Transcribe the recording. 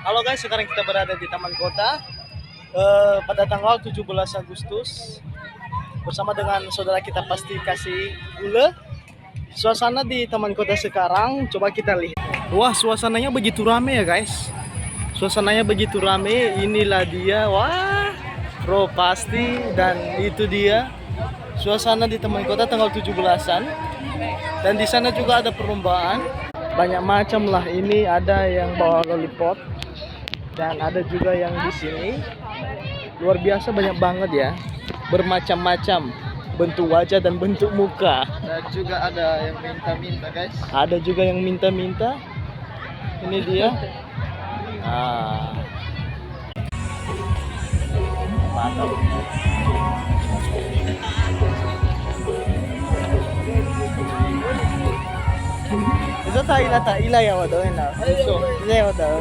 Halo guys, sekarang kita berada di Taman Kota pada tanggal 17 Agustus bersama dengan saudara kita pasti kasih gula. Suasana di Taman Kota sekarang coba kita lihat. Wah, suasananya begitu rame ya guys. Suasananya begitu rame. Inilah dia. Wah, bro pasti dan itu dia. Suasana di Taman Kota tanggal 17-an. Dan di sana juga ada perlombaan. Banyak macam lah, ini ada yang bawa lollipop dan ada juga yang di sini luar biasa banyak banget ya, bermacam-macam bentuk wajah dan bentuk muka, dan juga ada yang minta-minta guys, ada juga yang minta-minta. Ini dia. Mantap. Itu tak ila ya wadah enak. Itu ya wadah.